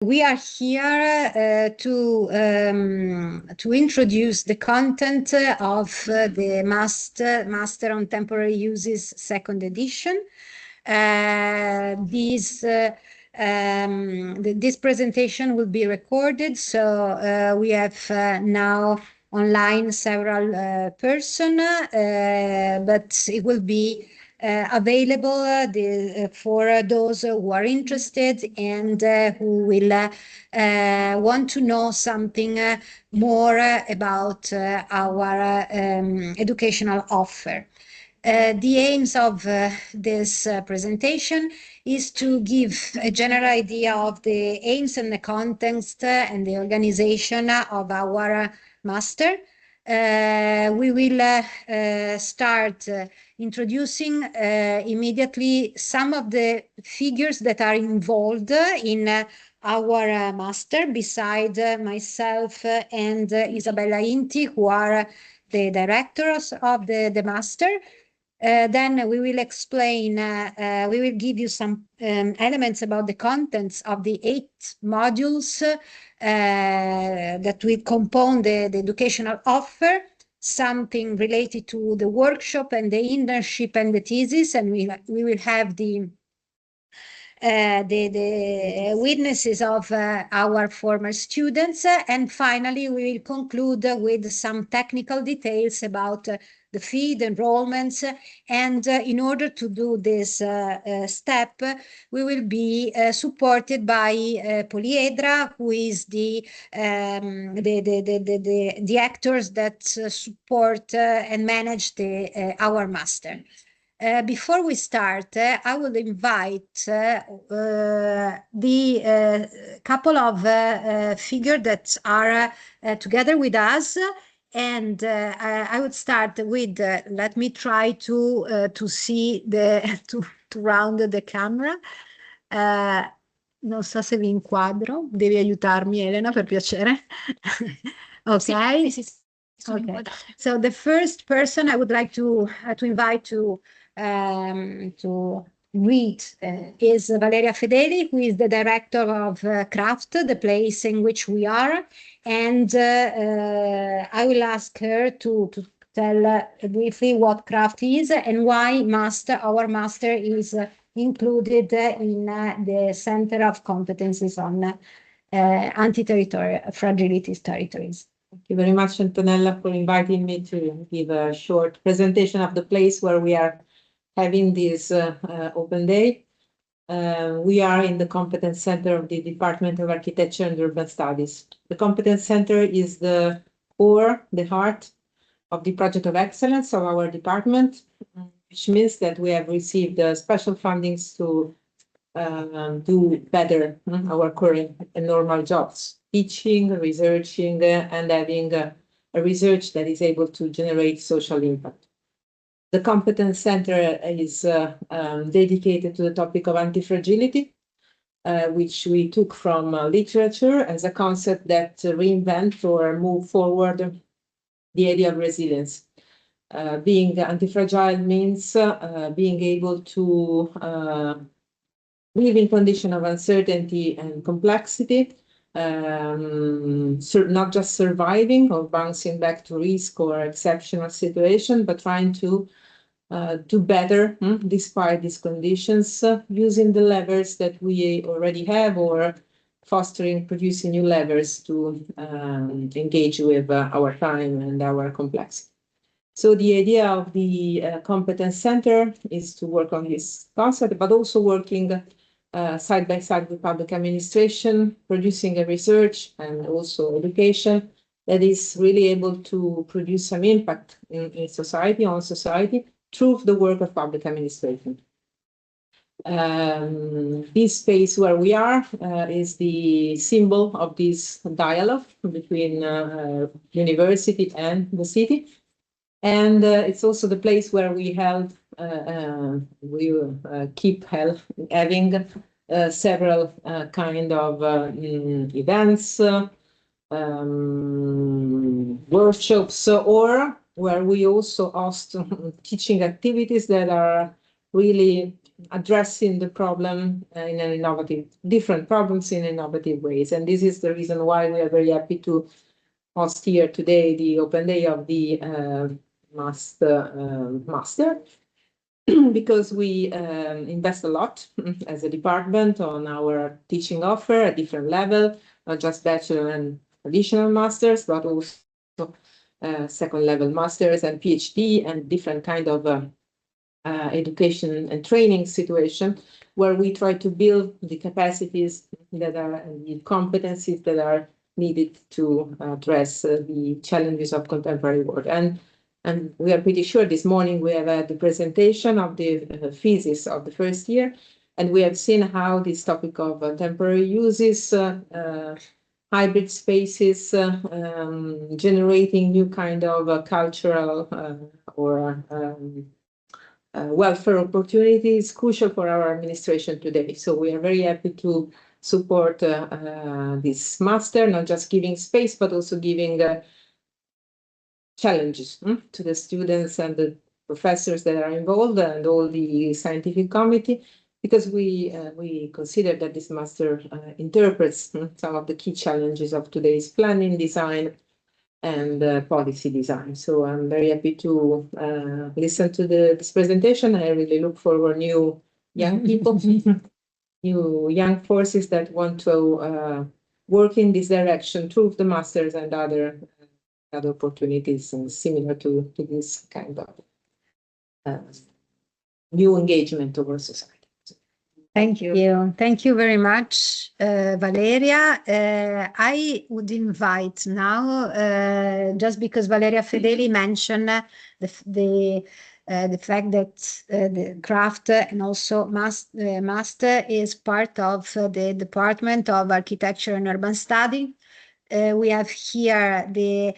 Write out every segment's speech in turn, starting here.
We are here to introduce the content of the Master on Temporary Uses second edition. This presentation will be recorded, so we have now online several person, but it will be available for those who are interested and who will want to know something more about our educational offer. The aims of this presentation is to give a general idea of the aims and the context and the organization of our master. We will start introducing immediately some of the figures that are involved in our master, beside myself and Isabella Inti, who are the directors of the master. Then we will explain, we will give you some elements about the contents of the 8 modules that will compose the educational offer, something related to the workshop and the internship and the thesis, and we will have the witnesses of our former students. And finally, we will conclude with some technical details about the fee, the enrollments. And in order to do this step, we will be supported by Poliedra, who is the actors that support and manage our master. Before we start, I will invite the couple of figures that are together with us, and I would start with. Let me try to see to round the camera. Non so se vi inquadro, devi aiutarmi Elena per piacere. Okay. Sì. Okay. So the first person I would like to invite to read is Valeria Fedeli, who is the director of Craft, the place in which we are, and I will ask her to tell briefly what Craft is and why our master is included in the Center of Competencies on Anti-Territorial Fragilities Territories. Thank you very much, Antonella, for inviting me to give a short presentation of the place where we are having this open day. We are in the Competence Center of the Department of Architecture and Urban Studies. The Competence Center is the core, the heart of the project of excellence of our department, which means that we have received special fundings to do better our current and normal jobs, teaching, researching, and having a research that is able to generate social impact. The Competence Center is dedicated to the topic of anti-fragility, which we took from literature as a concept that reinvent or move forward the idea of resilience. Being anti-fragile means being able to live in condition of uncertainty and complexity, not just surviving or bouncing back to risk or exceptional situation, but trying to do better despite these conditions, using the levers that we already have or producing new levers to engage with our time and our complexity. So the idea of the Competence Center is to work on this concept, but also working side by side with public administration, producing a research and also education that is really able to produce some impact in society, on society, through the work of public administration. This space where we are is the symbol of this dialogue between university and the city. And it's also the place where we keep having several kind of events, workshops, or where we also host teaching activities that are really addressing the problem in an different problems in innovative ways. And this is the reason why we are very happy to host here today the open day of the master because we invest a lot as a department on our teaching offer at different level, not just bachelor and additional masters, but also second level masters and PhD and different kind of education and training situation where we try to build the capacities that are the competencies that are needed to address the challenges of contemporary work. And we are pretty sure this morning we have had the presentation of the thesis of the first year, and we have seen how this topic of temporary uses, hybrid spaces, generating new kind of cultural or welfare opportunities crucial for our administration today. So we are very happy to support this master, not just giving space, but also giving challenges to the students and the professors that are involved and all the scientific committee, because we consider that this master interprets some of the key challenges of today's planning, design, and policy design. So I'm very happy to listen to this presentation. I really look forward new young people, new young forces that want to work in this direction through the masters and other opportunities similar to this kind of new engagement over society. Thank you. Thank you very much, Valeria. I would invite now, just because Valeria Fedeli mentioned the fact that the craft and also master is part of the Department of Architecture and Urban Study. We have here the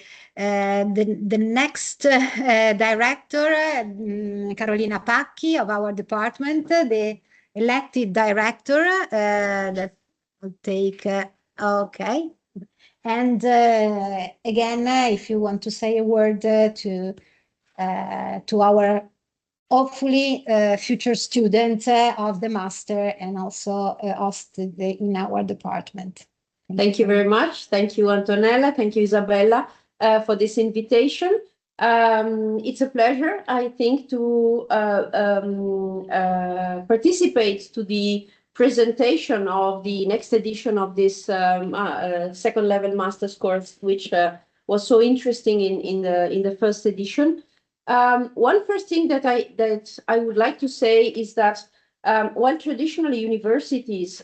next director, Carolina Pacchi of our department, the elected director that will take, okay. And again, if you want to say a word to our hopefully future student of the master and also host in our department. Thank you very much. Thank you, Antonella. Thank you, Isabella, for this invitation. It's a pleasure, I think, to participate to the presentation of the next edition of this second level master's course, which was so interesting in the first edition. One first thing that I would like to say is that while traditionally universities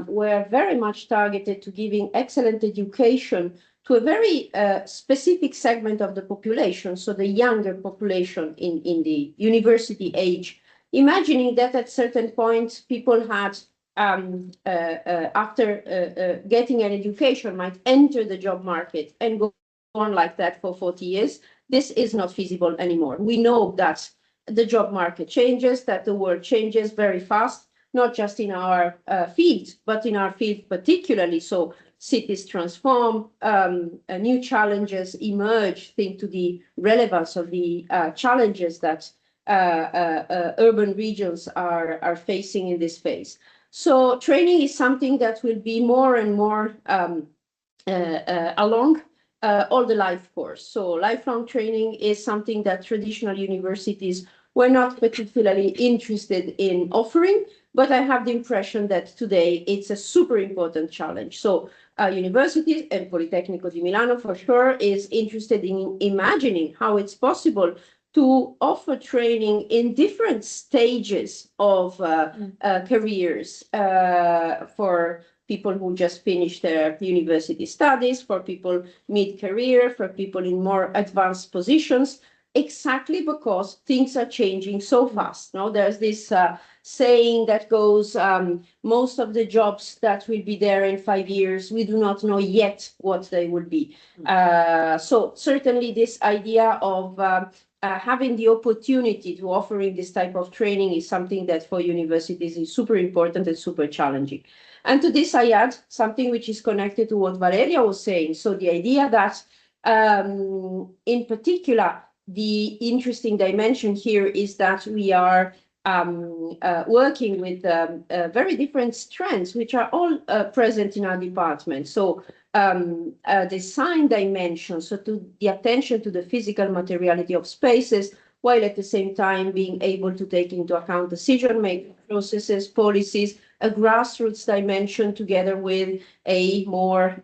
were very much targeted to giving excellent education to a very specific segment of the population, so the younger population in the university age, imagining that at certain points people had, after getting an education, might enter the job market and go on like that for 40 years, this is not feasible anymore. We know that the job market changes, that the world changes very fast, not just in our field, but in our field particularly. So cities transform, new challenges emerge, think to the relevance of the challenges that urban regions are facing in this phase. So training is something that will be more and more along all the life course. So lifelong training is something that traditional universities were not particularly interested in offering, but I have the impression that today it's a super important challenge. So universities, and Politecnico di Milano for sure, is interested in imagining how it's possible to offer training in different stages of careers for people who just finished their university studies, for people mid-career, for people in more advanced positions, exactly because things are changing so fast. No, there's this saying that goes, most of the jobs that will be there in 5 years, we do not know yet what they will be. So certainly this idea of having the opportunity to offering this type of training is something that for universities is super important and super challenging. And to this I add something which is connected to what Valeria was saying. So the idea that in particular, the interesting dimension here is that we are working with very different strengths, which are all present in our department. So design dimension, so to the attention to the physical materiality of spaces, while at the same time being able to take into account decision-making processes, policies, a grassroots dimension together with a more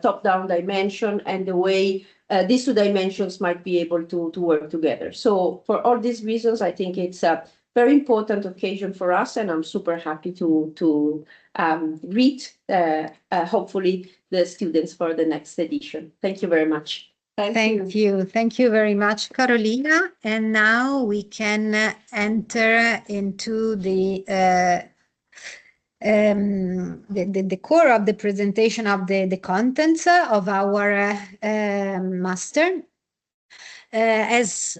top-down dimension, and the way these two dimensions might be able to work together. So for all these reasons, I think it's a very important occasion for us, and I'm super happy to greet hopefully the students for the next edition. Thank you very much. Thank you. Thank you very much, Carolina. And now we can enter into the core of the presentation of the contents of our master. As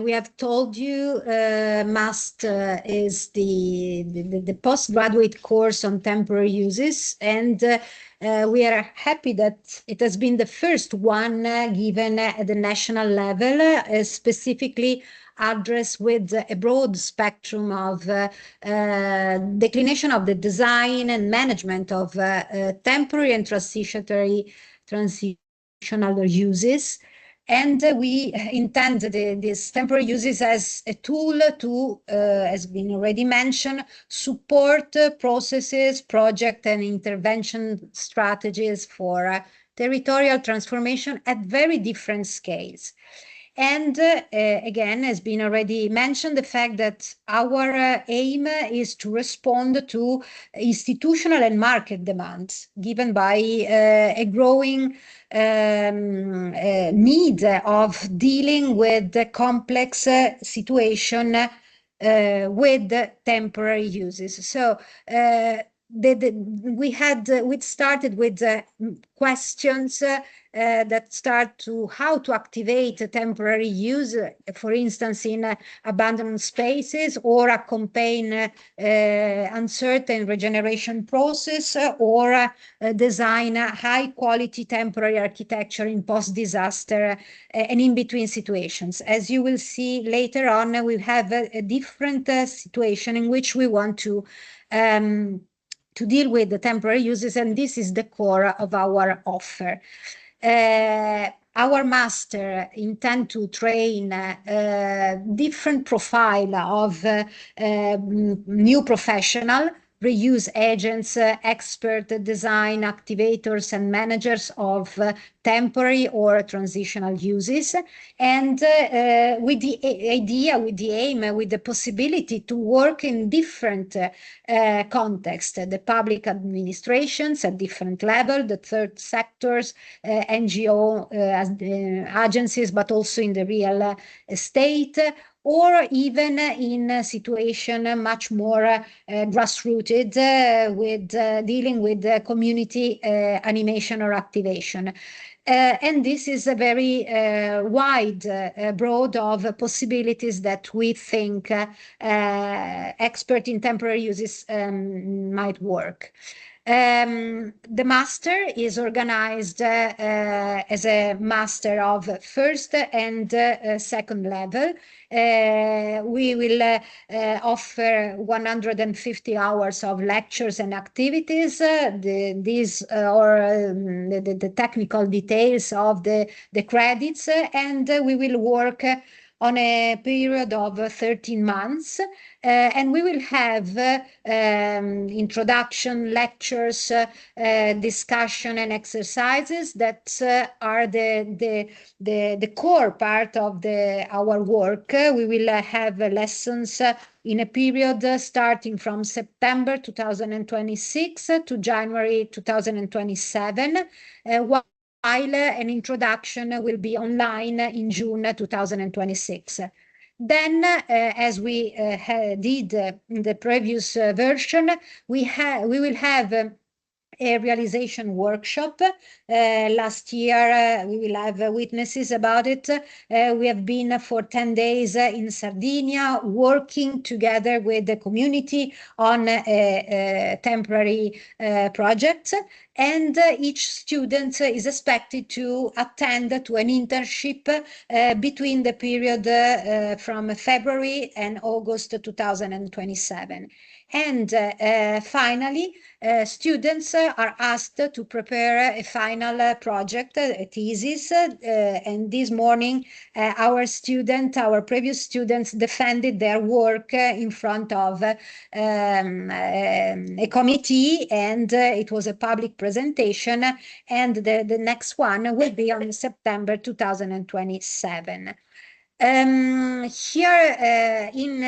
we have told you, MAST is the postgraduate course on temporary uses, and we are happy that it has been the first one given at the national level, specifically addressed with a broad spectrum of declination of the design and management of temporary and transitional uses. And we intend these temporary uses as a tool to, as been already mentioned, support processes, project and intervention strategies for territorial transformation at very different scales. And again, has been already mentioned, the fact that our aim is to respond to institutional and market demands given by a growing need of dealing with the complex situation with temporary uses. So we started with questions that start to how to activate a temporary use, for instance, in abandoned spaces, or accompany uncertain regeneration process, or design a high quality temporary architecture in post-disaster and in between situations. As you will see later on, we have a different situation in which we want to deal with the temporary uses, and this is the core of our offer. Our master intend to train different profile of new professional, reuse agents, expert design activators and managers of temporary or transitional uses, and with the idea, with the aim, with the possibility to work in different contexts, the public administrations at different level, the third sectors, NGO agencies, but also in the real estate, or even in a situation much more grassrooted with dealing with community animation or activation. And this is a very wide, broad of possibilities that we think expert in temporary uses might work. The master is organized as a master of first and second level. We will offer 150 hours of lectures and activities. These are the technical details of the credits, and we will work on a period of 13 months. And we will have introduction lectures, discussion and exercises that are the core part of our work. We will have lessons in a period starting from September 2026 to January 2027, while an introduction will be online in June 2026. Then, as we did in the previous version, we will have a realization workshop. Last year, we will have witnesses about it. We have been for 10 days in Sardinia, working together with the community on temporary projects. And each student is expected to attend to an internship between the period from February and August 2027. And finally, students are asked to prepare a final project, a thesis. And this morning, our previous students defended their work in front of a committee, and it was a public presentation. And the next one will be on September 2027. Here in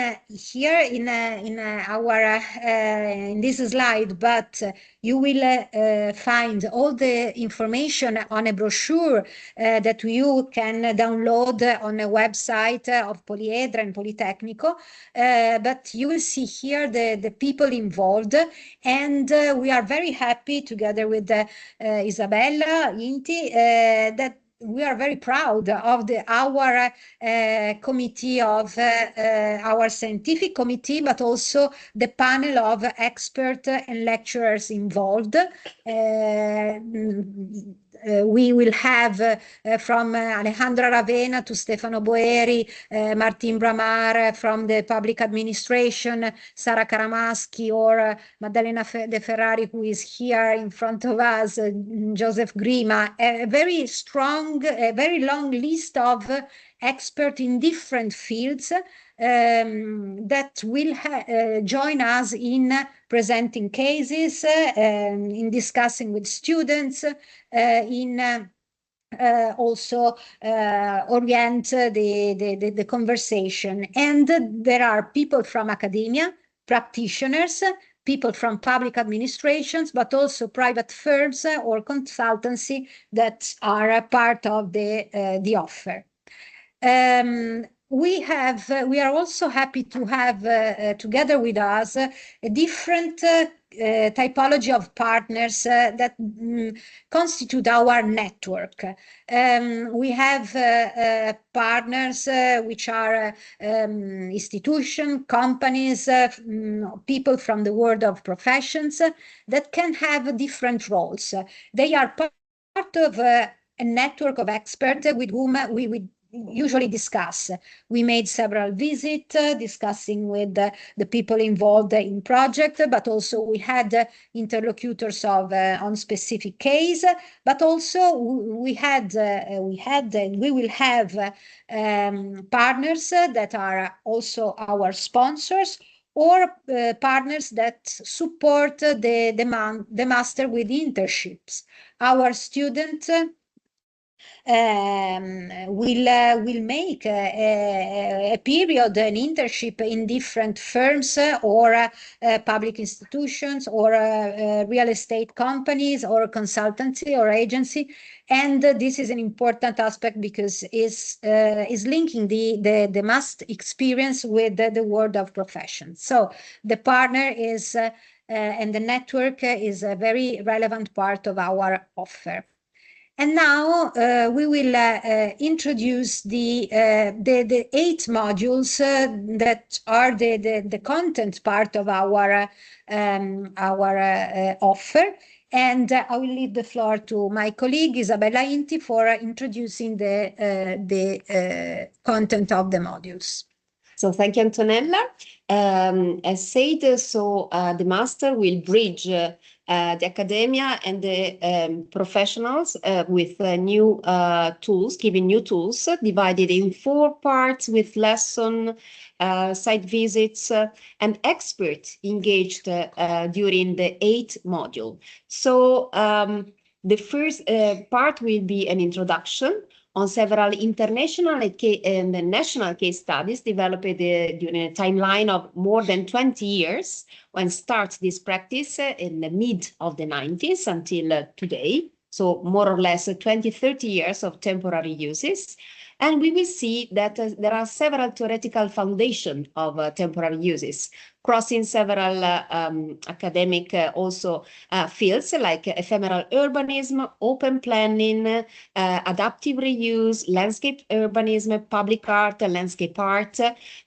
this slide, but you will find all the information on a brochure that you can download on a website of Poliedra and Politecnico. But you will see here the people involved, and we are very happy together with Isabella Inti that we are very proud of our committee, of our scientific committee, but also the panel of experts and lecturers involved. We will have from Alejandra Ravena to Stefano Boeri, Martin Bramar from the public administration, Sara Karamaschi, or Maddalena De Ferrari, who is here in front of us, Joseph Grima, a very strong, a very long list of experts in different fields that will join us in presenting cases, in discussing with students, in also orient the conversation. And there are people from academia, practitioners, people from public administrations, but also private firms or consultancy that are a part of the offer. We are also happy to have together with us a different typology of partners that constitute our network. We have partners which are institutions, companies, people from the world of professions that can have different roles. They are part of a network of experts with whom we would usually discuss. We made several visits discussing with the people involved in project, but also we had interlocutors on specific case, but also we will have partners that are also our sponsors, or partners that support the master with internships. Our student will make a period, an internship in different firms or public institutions or real estate companies or consultancy or agency. And this is an important aspect because is linking the master experience with the world of profession. So the partner is and the network is a very relevant part of our offer. And now we will introduce the 8 modules that are the content part of our offer. And I will leave the floor to my colleague Isabella Inti for introducing the content of the modules. So thank you, Antonella. As said, the master will bridge the academia and the professionals with new tools, giving new tools, divided in 4 parts with lesson, site visits, and experts engaged during the 8th module. So the first part will be an introduction on several international and national case studies developed during a timeline of more than 20 years, when starts this practice in the mid of the 90s until today. So more or less 20, 30 years of temporary uses. And we will see that there are several theoretical foundations of temporary uses, crossing several academic also fields like ephemeral urbanism, open planning, adaptive reuse, landscape urbanism, public art, landscape art,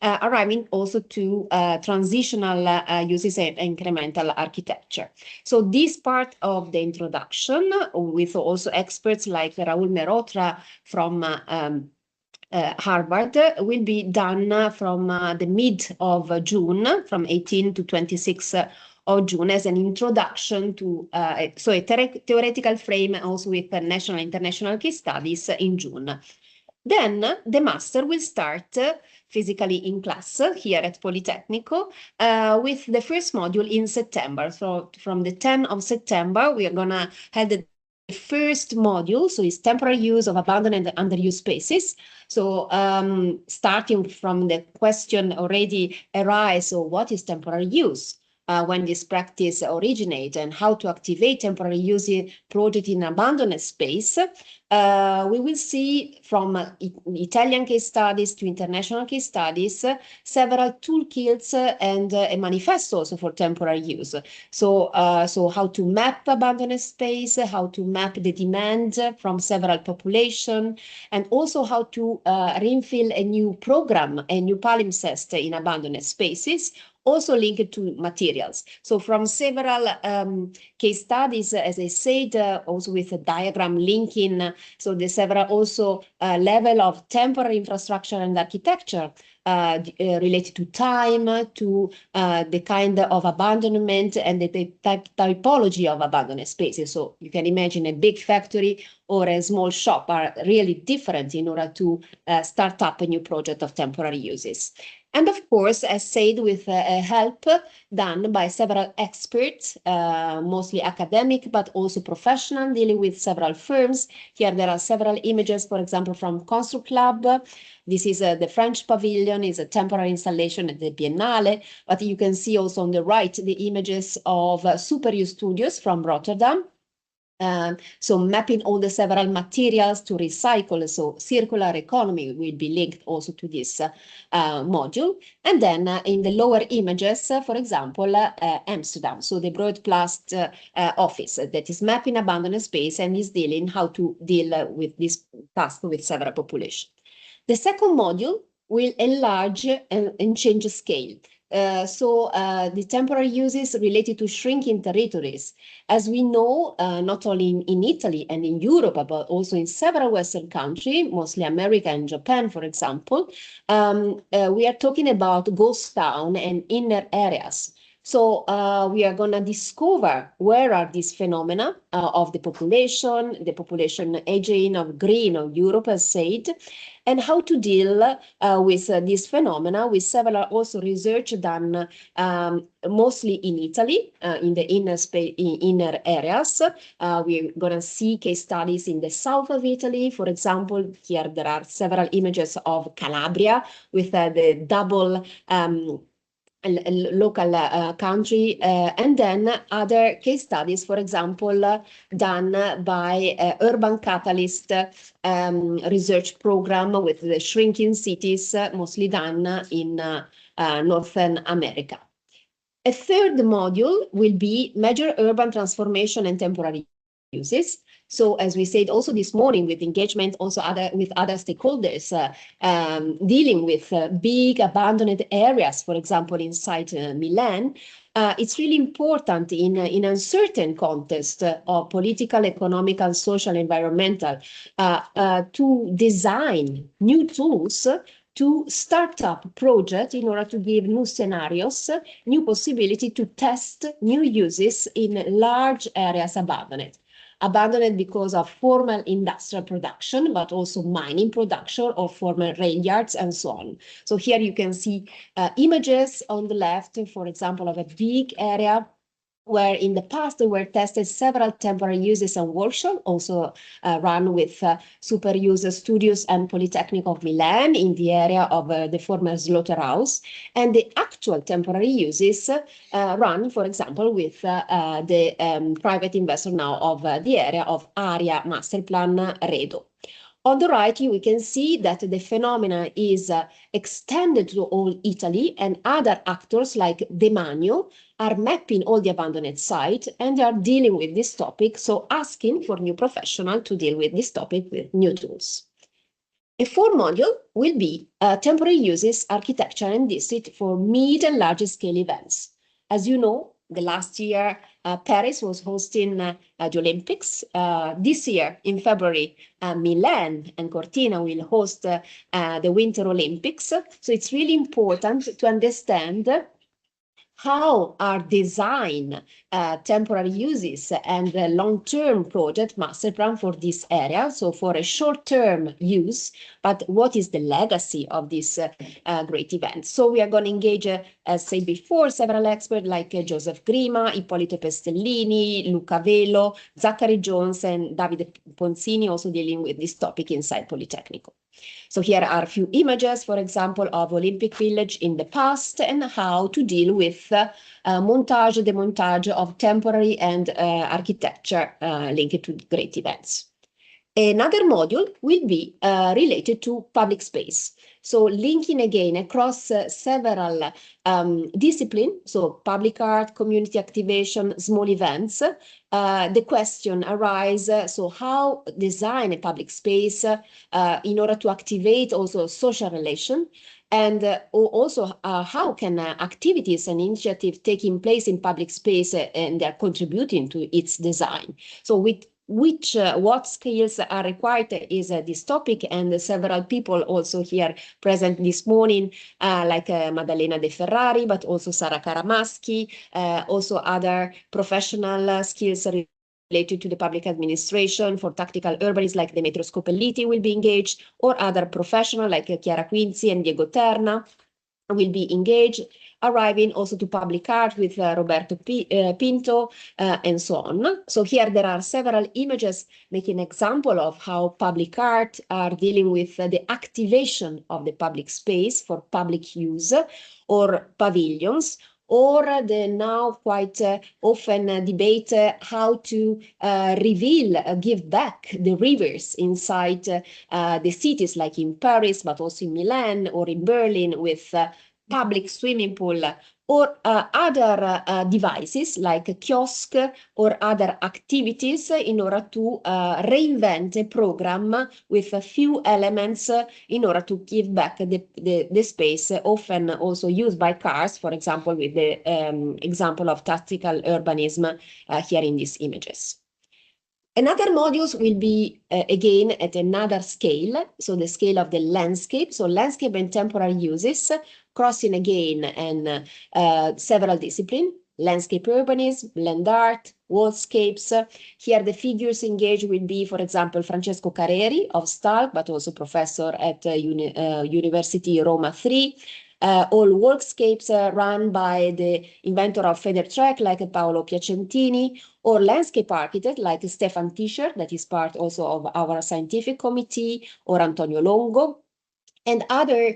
arriving also to transitional uses and incremental architecture. So this part of the introduction, with also experts like Raul Merotra from Harvard, will be done from the mid of June, from 18 to 26 of June, as an introduction to so a theoretical frame also with national and international case studies in June. Then the master will start physically in class here at Politecnico with the first module in September. So from the 10th of September, we are gonna have the first module, so it's temporary use of abandoned and underused spaces. So starting from the question already arise, so what is temporary use? When this practice originates and how to activate temporary use project in abandoned space. We will see from Italian case studies to international case studies, several toolkits and a manifesto also for temporary use. So, so how to map abandoned space, how to map the demand from several population, and also how to reinfill a new program, a new palimpsest in abandoned spaces, also linked to materials. So from several case studies, as I said, also with a diagram linking, so the several also level of temporary infrastructure and architecture related to time, to the kind of abandonment and the typology of abandoned spaces. So you can imagine a big factory or a small shop are really different in order to start up a new project of temporary uses. And of course, as said, with help done by several experts, mostly academic, but also professional, dealing with several firms. Here there are several images, for example, from Construct Lab. This is the French pavilion, is a temporary installation at the Biennale, but you can see also on the right the images of Superuse Studios from Rotterdam. So mapping all the several materials to recycle, so circular economy will be linked also to this module. And then in the lower images, for example, Amsterdam, so the Broadplast office that is mapping abandoned space and is dealing how to deal with this task with several populations. The second module will enlarge and change scale. So the temporary uses related to shrinking territories. As we know, not only in Italy and in Europe, but also in several Western countries, mostly America and Japan, for example, we are talking about ghost town and inner areas. So we are going to discover where are these phenomena of the population aging of green of Europe, as said, and how to deal with this phenomena, with several also research done mostly in Italy, in the inner areas. We're going to see case studies in the south of Italy. For example, here there are several images of Calabria with the double local country, and then other case studies, for example, done by Urban Catalyst research program with the shrinking cities, mostly done in Northern America. A third module will be major urban transformation and temporary uses. So as we said also this morning with engagement also with other stakeholders, dealing with big abandoned areas, for example, inside Milan, it's really important in uncertain context of political, economical, social, environmental, to design new tools to start up projects in order to give new scenarios, new possibility to test new uses in large areas abandoned. Abandoned because of formal industrial production, but also mining production or former rail yards and so on. So here you can see images on the left, for example, of a big area where in the past there were tested several temporary uses and workshops, also run with Superuse Studios and Polytechnic of Milan in the area of the former slaughterhouse. And the actual temporary uses run, for example, with the private investor now of the area of Area Master Plan Redo. On the right, we can see that the phenomena is extended to all Italy, and other actors like Demanio are mapping all the abandoned sites, and they are dealing with this topic, so asking for new professionals to deal with this topic with new tools. A fourth module will be temporary uses, architecture, and district for mid and large scale events. As you know, the last year, Paris was hosting the Olympics. This year, in February, Milan and Cortina will host the Winter Olympics. So it's really important to understand how are designed temporary uses and the long-term project master plan for this area. So for a short-term use, but what is the legacy of this great event? So we are going to engage, as said before, several experts like Joseph Grima, Ippolito Pestellini, Luca Velo, Zachary Jones, and Davide Ponzini, also dealing with this topic inside Politecnico. So here are a few images, for example, of Olympic Village in the past and how to deal with montage, demontage of temporary and architecture linked to great events. Another module will be related to public space. So linking again across several disciplines, so public art, community activation, small events, the question arises, so how design a public space in order to activate also social relation, and also how can activities and initiatives taking place in public space and they're contributing to its design. So with what skills are required is this topic, and several people also here present this morning, like Maddalena De Ferrari, but also Sara Karamaschi, also other professional skills related to the public administration for tactical urbanism, like Demetrio Scopelliti will be engaged, or other professionals like Chiara Quinzi and Diego Terna will be engaged, arriving also to public art with Roberto Pinto, and so on. So here there are several images making an example of how public art are dealing with the activation of the public space for public use, or pavilions, or the now quite often debate how to give back the rivers inside the cities, like in Paris, but also in Milan or in Berlin, with public swimming pool, or other devices like a kiosk or other activities in order to reinvent a program with a few elements in order to give back the space, often also used by cars, for example, with the example of tactical urbanism here in these images. Another modules will be, again, at another scale, so the scale of the landscape, so landscape and temporary uses, crossing again and several disciplines, landscape urbanism, land art, wallscapes. Here the figures engaged will be, for example, Francesco Careri of Stalk, but also professor at University Roma 3, all workscapes run by the inventor of Federtrack, like Paolo Piacentini, or landscape architect like Stefan Tischer, that is part also of our scientific committee, or Antonio Longo, and other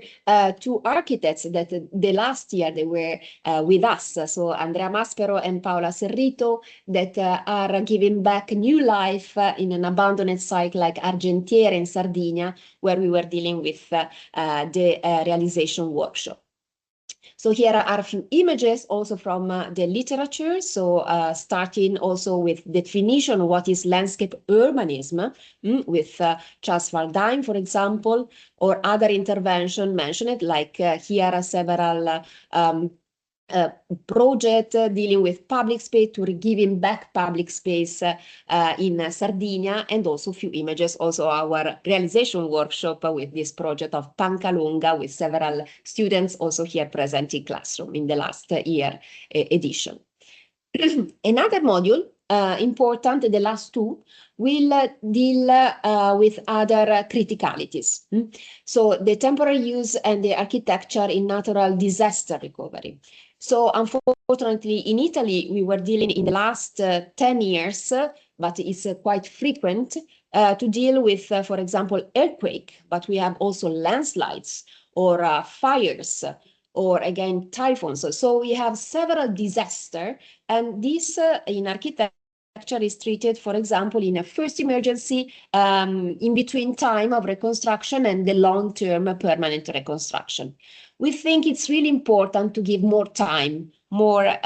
two architects that the last year they were with us, so Andrea Maspero and Paola Serrito, that are giving back new life in an abandoned site like Argentiere in Sardinia, where we were dealing with the realization workshop. So here are a few images also from the literature. So starting also with definition of what is landscape urbanism, with Charles Waldheim, for example, or other intervention mentioned, like here are several project dealing with public space, to giving back public space in Sardinia, and also a few images, also our realization workshop with this project of Pancalunga, with several students also here present in classroom in the last year edition. Another module important, the last two, will deal with other criticalities. So the temporary use and the architecture in natural disaster recovery. So unfortunately, in Italy, we were dealing in the last 10 years, but it's quite frequent to deal with, for example, earthquake, but we have also landslides or fires, or again, typhoons. So we have several disasters, and this in architecture is treated, for example, in a first emergency, in between time of reconstruction and the long-term permanent reconstruction. We think it's really important to give more time, more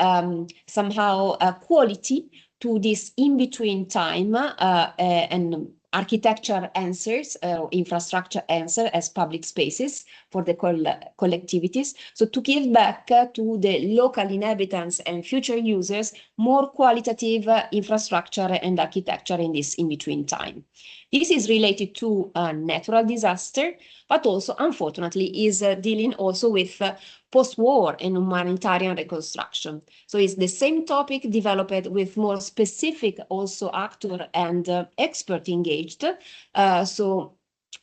somehow quality to this in-between time and architecture answers, infrastructure answer as public spaces for the collectivities. So to give back to the local inhabitants and future users more qualitative infrastructure and architecture in this in-between time. This is related to natural disaster, but also unfortunately is dealing also with post-war and humanitarian reconstruction. So it's the same topic developed with more specific also actor and expert engaged. So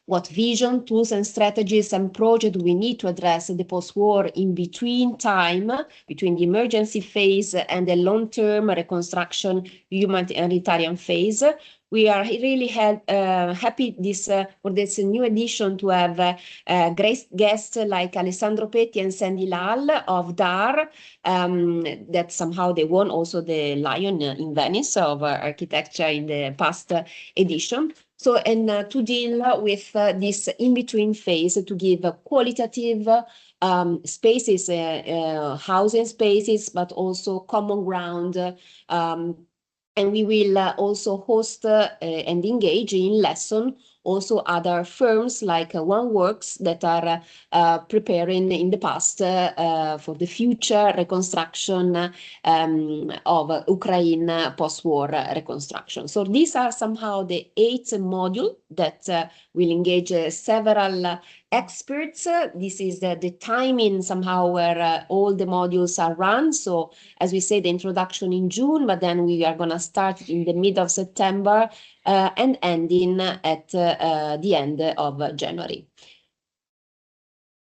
what vision, tools and strategies and projects we need to address the post-war in between time, between the emergency phase and the long-term reconstruction humanitarian phase. We are really happy for this new edition to have great guests like Alessandro Petti and Sandy Lal of DAR, that somehow they won also the Lion in Venice of architecture in the past edition. So, and to deal with this in-between phase to give qualitative spaces, housing spaces, but also common ground. And we will also host and engage in lesson also other firms like OneWorks that are preparing in the past for the future reconstruction of Ukraine post-war reconstruction. So these are somehow the 8 modules that will engage several experts. This is the timing somehow where all the modules are run. So as we say, the introduction in June, but then we are going to start in the mid of September and ending at the end of January.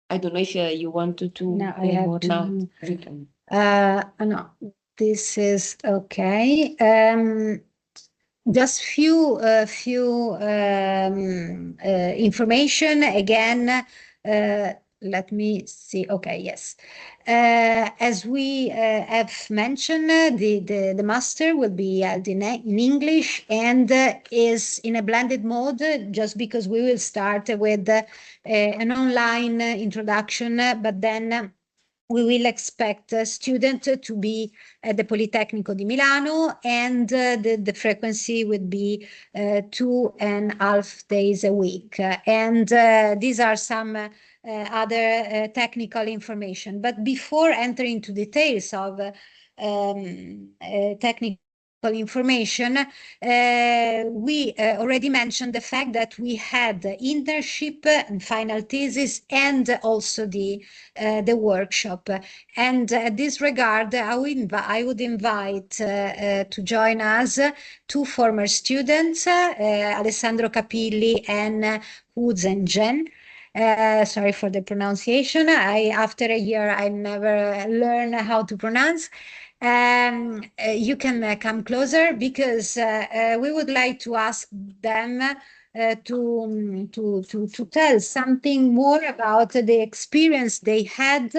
I don't know if you wanted to. No, I have to. No, this is okay. Just few information again. Let me see. Okay, yes. As we have mentioned, the master will be in English and is in a blended mode, just because we will start with an online introduction, but then we will expect a student to be at the Politecnico di Milano, and the frequency would be 2.5 days a week. And these are some other technical information. But before entering into details of technical information, we already mentioned the fact that we had the internship and final thesis and also the workshop. And at this regard, I would invite to join us 2 former students, Alessandro Capilli and Hu Zhenjian. Sorry for the pronunciation. After a year, I never learned how to pronounce. You can come closer, because we would like to ask them to tell something more about the experience they had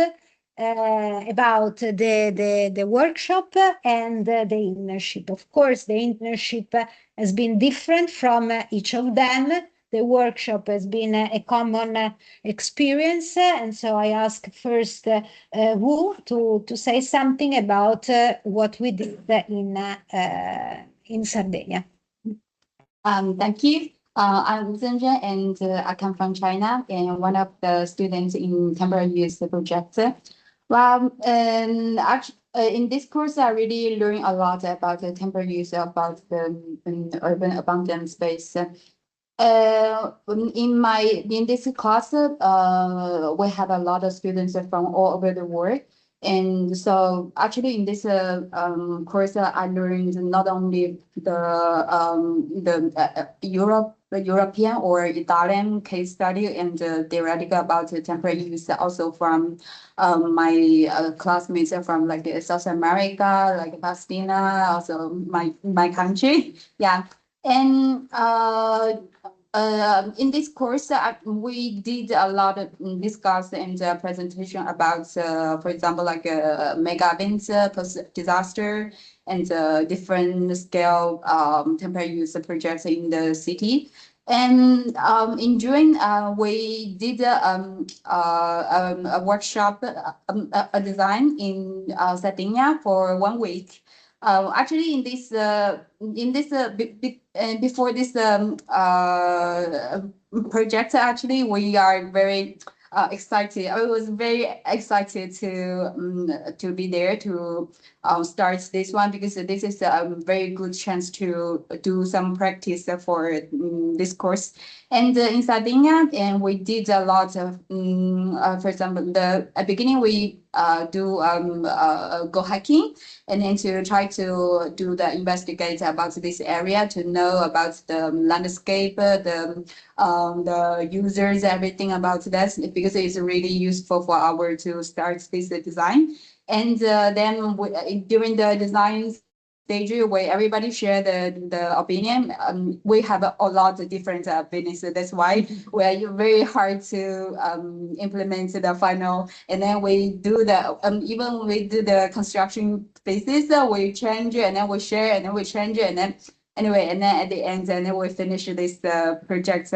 about the workshop and the internship. Of course, the internship has been different from each of them. The workshop has been a common experience, and so I ask first Wu to say something about what we did in Sardinia. Thank you. I'm Wu Zhenjian, and I come from China, and one of the students in temporary use project. Well, actually, in this course, I really learned a lot about the temporary use, about the urban abundant space. In this class, we have a lot of students from all over the world. And so actually in this course, I learned not only the European or Italian case study and theoretical about temporary use, also from my classmates from like South America, like Palestina, also my country. Yeah. And in this course, we did a lot of discuss and presentation about, for example, like mega events, post-disaster, and different scale temporary use projects in the city. And in June, we did a workshop, a design in Sardinia for 1 week. Actually, before this project, actually, we are very excited. I was very excited to be there to start this one, because this is a very good chance to do some practice for this course. And in Sardinia, and we did a lot of, for example, at the beginning we do go hiking, and then to try to do the investigate about this area, to know about the landscape, the users, everything about that, because it's really useful for our to start this design. And then during the design stage, where everybody share the opinion, we have a lot of different opinions. So that's why we're very hard to implement the final. And then we do the even we do the construction phases, we change and then we share and then we change it, and then anyway, and then at the end, and then we finish this project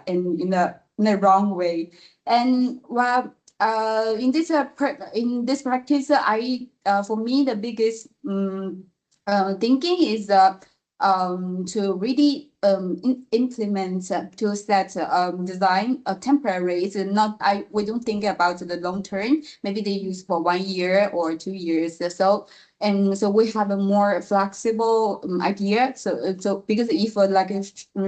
in the wrong way. And well, in this practice, I for me the biggest thinking is to really implement to set design temporary. It's not we don't think about the long term. Maybe they use for 1 year or 2 years. So we have a more flexible idea. So because if like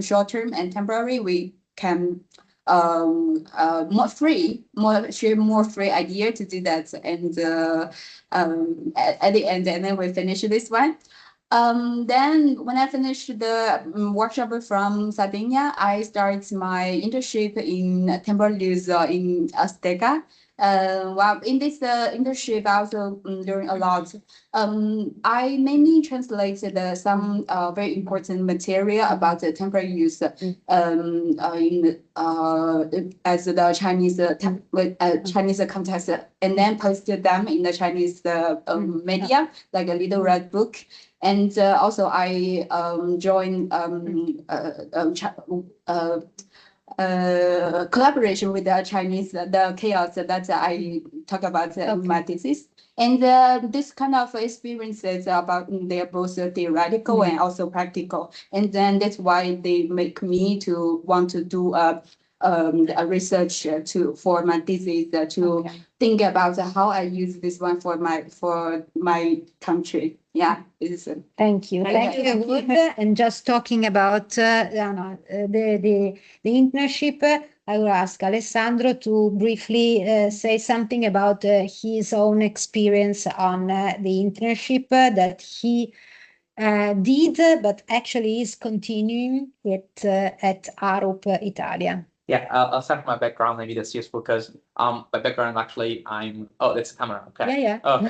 short term and temporary, we can more free idea to do that. And at the end, and then we finish this one. Then when I finished the workshop from Sardinia, I start my internship in temporary use in Azteca. Well, in this internship, I also learned a lot. I mainly translated some very important material about the temporary use as the Chinese context, and then posted them in the Chinese media, like a little red book. And also I joined collaboration with the Chinese, the chaos that I talk about in my thesis. And this kind of experiences about they're both theoretical and also practical. And then that's why they make me to want to do a research for my thesis to think about how I use this one for my country. Yeah, this is Thank you. Thank you. Good. And just talking about the internship, I will ask Alessandro to briefly say something about his own experience on the internship that he did, but actually is continuing at ARUP Italia. Yeah, I'll start with my background. Maybe that's useful because my background actually oh, that's a camera. Okay. Yeah. Oh.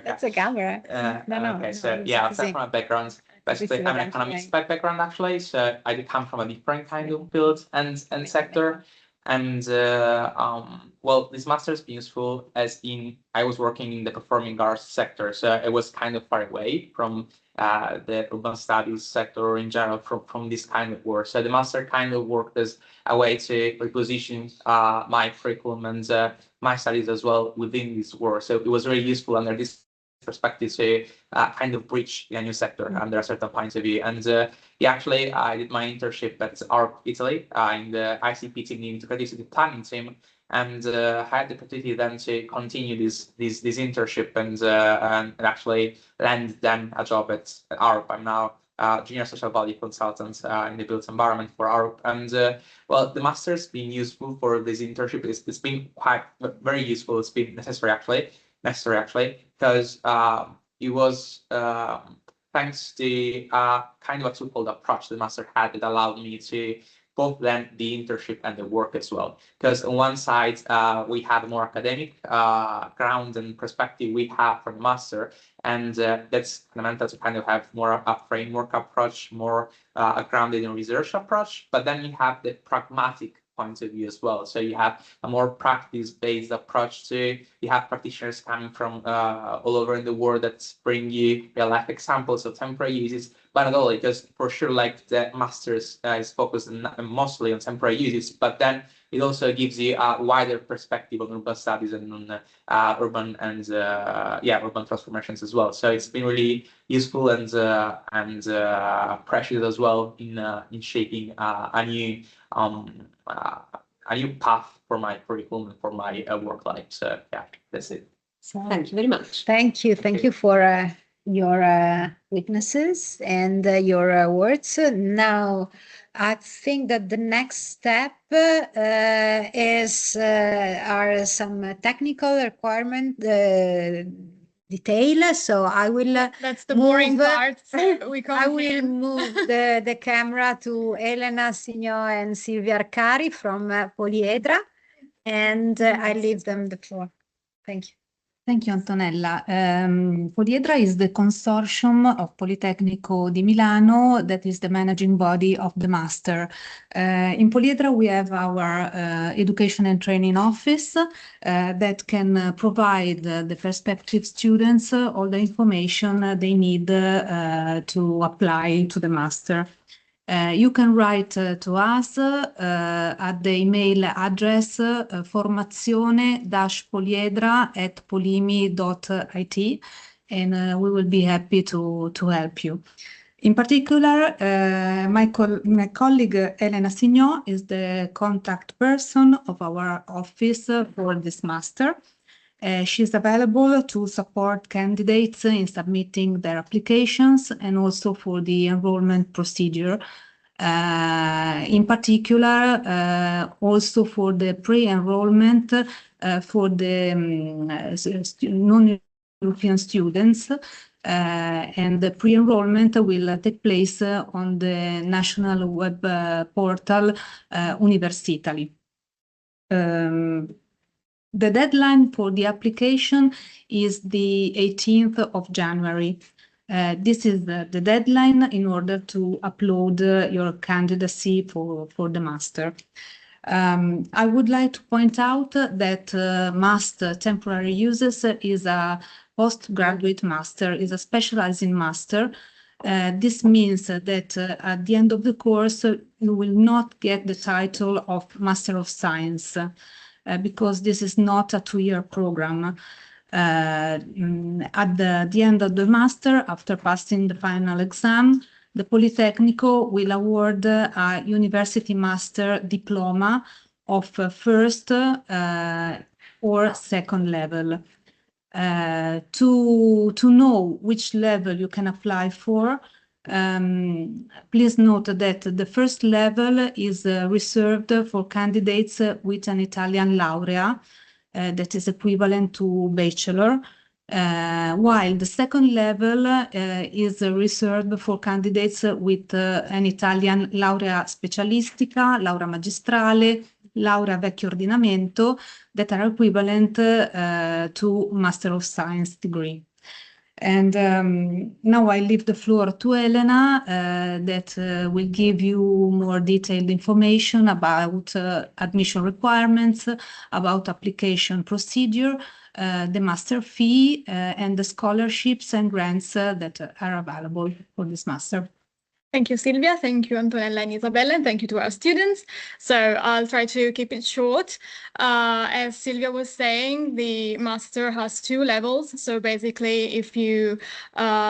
That's a camera. Okay, so yeah, I'll start from my background. Basically, I'm an economics background actually, so I come from a different kind of field and sector. And well, this master's been useful as I was working in the performing arts sector, so it was kind of far away from the urban studies sector in general from this kind of work. So the master kind of worked as a way to reposition my curriculum and my studies as well within this work. So it was very useful under this perspective to kind of bridge a new sector under a certain point of view. And yeah, actually, I did my internship at ARP Italy in the ICP team, the integrated planning team, and had the opportunity then to continue this internship and actually land then a job at ARP. I'm now junior social value consultant in the built environment for ARP. And well, the master's been useful for this internship. It's been very useful. It's been necessary actually, because it was thanks to kind of a twofold approach the master had that allowed me to both then the internship and the work as well. Because on one side, we have a more academic ground and perspective we have from master, and that's fundamental to kind of have more a framework approach, more a grounded in research approach. But then you have the pragmatic point of view as well. So you have a more practice-based approach to, you have practitioners coming from all over in the world that bring you real-life examples of temporary uses, but not only, because for sure, like the master's is focused mostly on temporary uses, but then it also gives you a wider perspective on urban studies and on urban transformations as well. So it's been really useful and precious as well in shaping a new path for my curriculum and for my work life. So yeah, that's it. So, thank you very much. Thank you for your witnesses and your words. Now, I think that the next step are some technical requirement detail. So I will. That's the boring part. We can't. I will move the camera to Elena Signò and Silvia Arcari from Poliedra, and I leave them the floor. Thank you. Thank you, Antonella. Poliedra is the consortium of Politecnico di Milano that is the managing body of the master. In Poliedra, we have our education and training office that can provide the prospective students all the information they need to apply to the master. You can write to us at the email address formazione-poliedra@polimi.it, and we will be happy to help you. In particular, my colleague Elena Signò is the contact person of our office for this master. She's available to support candidates in submitting their applications and also for the enrollment procedure. In particular, also for the pre-enrollment for the non-European students, and the pre-enrollment will take place on the national web portal Universitali. The deadline for the application is the 18th of January. This is the deadline in order to upload your candidacy for the master. I would like to point out that master temporary uses is a postgraduate master, is a specializing master. This means that at the end of the course, you will not get the title of Master of Science. Because this is not a 2-year program. At the end of the master, after passing the final exam, the Politecnico will award a university master diploma of first or second level. To know which level you can apply for, please note that the first level is reserved for candidates with an Italian laurea that is equivalent to bachelor, while the second level is reserved for candidates with an Italian laurea specialistica, laurea magistrale, laurea vecchio ordinamento that are equivalent to Master of Science degree. And now I leave the floor to Elena that will give you more detailed information about admission requirements, about application procedure, the master fee, and the scholarships and grants that are available for this master. Thank you, Silvia. Thank you, Antonella and Isabella, and thank you to our students. So I'll try to keep it short. As Silvia was saying, the master has 2 levels. So basically, if you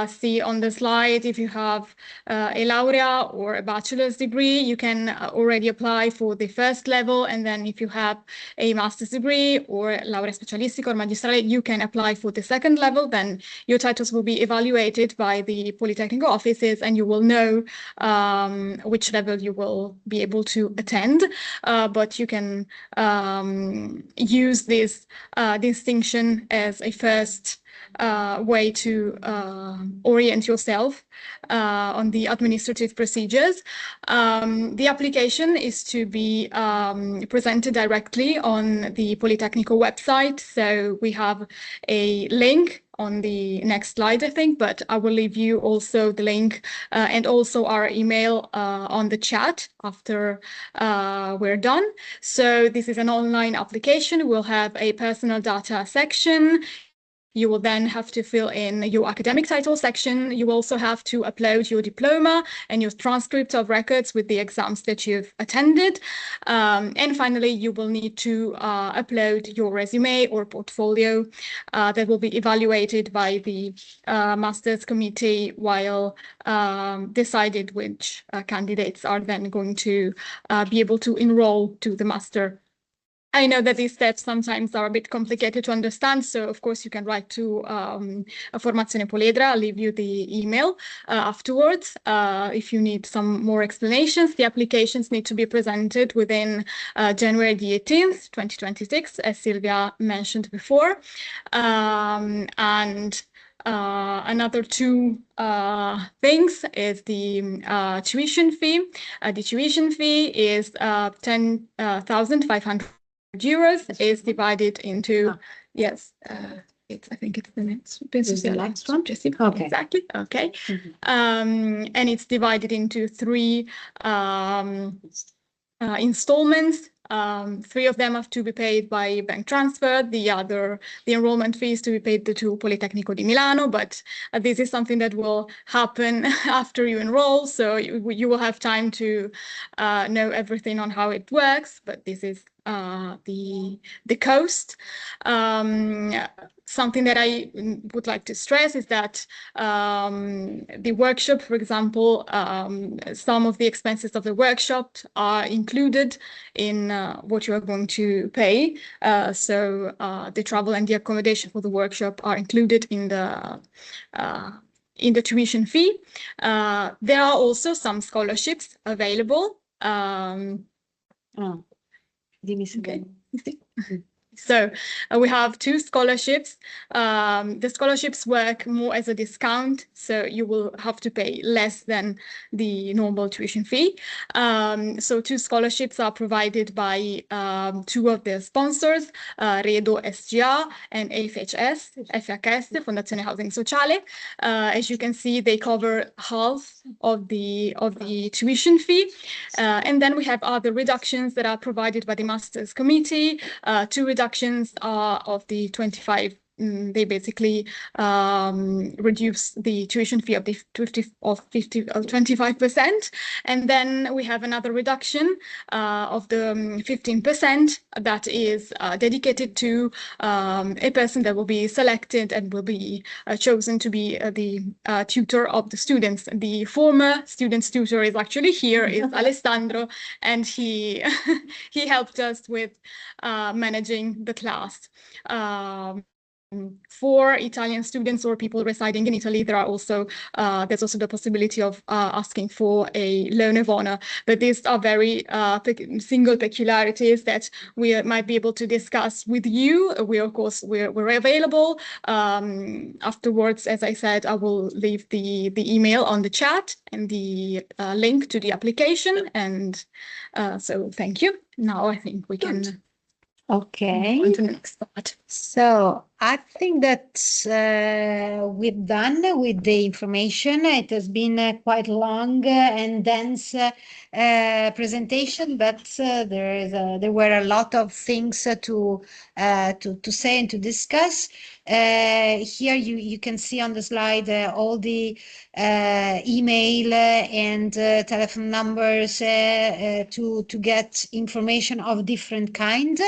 see on the slide, if you have a laurea or a bachelor's degree, you can already apply for the first level. And then if you have a master's degree or laurea specialistica or magistrale, you can apply for the second level. Then your titles will be evaluated by the Politecnico offices, and you will know which level you will be able to attend, but you can use this distinction as a first way to orient yourself on the administrative procedures. The application is to be presented directly on the Politecnico website. So we have a link on the next slide, I think, but I will leave you also the link and also our email on the chat after we're done. So this is an online application. We'll have a personal data section. You will then have to fill in your academic title section. You also have to upload your diploma and your transcript of records with the exams that you've attended. And finally, you will need to upload your resume or portfolio that will be evaluated by the master's committee while decided which candidates are then going to be able to enroll to the master. I know that these steps sometimes are a bit complicated to understand, so of course you can write to Formazione Poliedra. I'll leave you the email afterwards if you need some more explanations. The applications need to be presented within January the 18th, 2026, as Silvia mentioned before. Another two things is the tuition fee. The tuition fee is 10,500 euros. Is divided into I think it's the next one. Okay. Exactly. Okay. And it's divided into three installments. 3 of them have to be paid by bank transfer. The enrollment fees to be paid to Politecnico di Milano, but this is something that will happen after you enroll, so you will have time to know everything on how it works, but this is the cost. Something that I would like to stress is that the workshop, for example, some of the expenses of the workshop are included in what you are going to pay. So the travel and the accommodation for the workshop are included in the tuition fee. There are also some scholarships available. So we have 2 scholarships. The scholarships work more as a discount, so you will have to pay less than the normal tuition fee. So 2 scholarships are provided by 2 of the sponsors, Redo SGA and FHS, Fondazione Housing Sociale. As you can see, they cover half of the tuition fee. And then we have other reductions that are provided by the Master's Committee. 2 reductions are of the 25. They basically reduce the tuition fee of the 25%, and then we have another reduction of the 15% that is dedicated to a person that will be selected and will be chosen to be the tutor of the students. The former student's tutor is actually here, is Alessandro, and he helped us with managing the class. For Italian students or people residing in Italy, there's also the possibility of asking for a loan of honor, but these are very single peculiarities that we might be able to discuss with you. We're available afterwards. As I said, I will leave the email on the chat and the link to the application, and so thank you. Now I think we can. Okay. On to the next part. So I think that we're done with the information. It has been quite long and dense presentation, but there were a lot of things to say and to discuss. Here you can see on the slide all the email and telephone numbers to get information of different kind.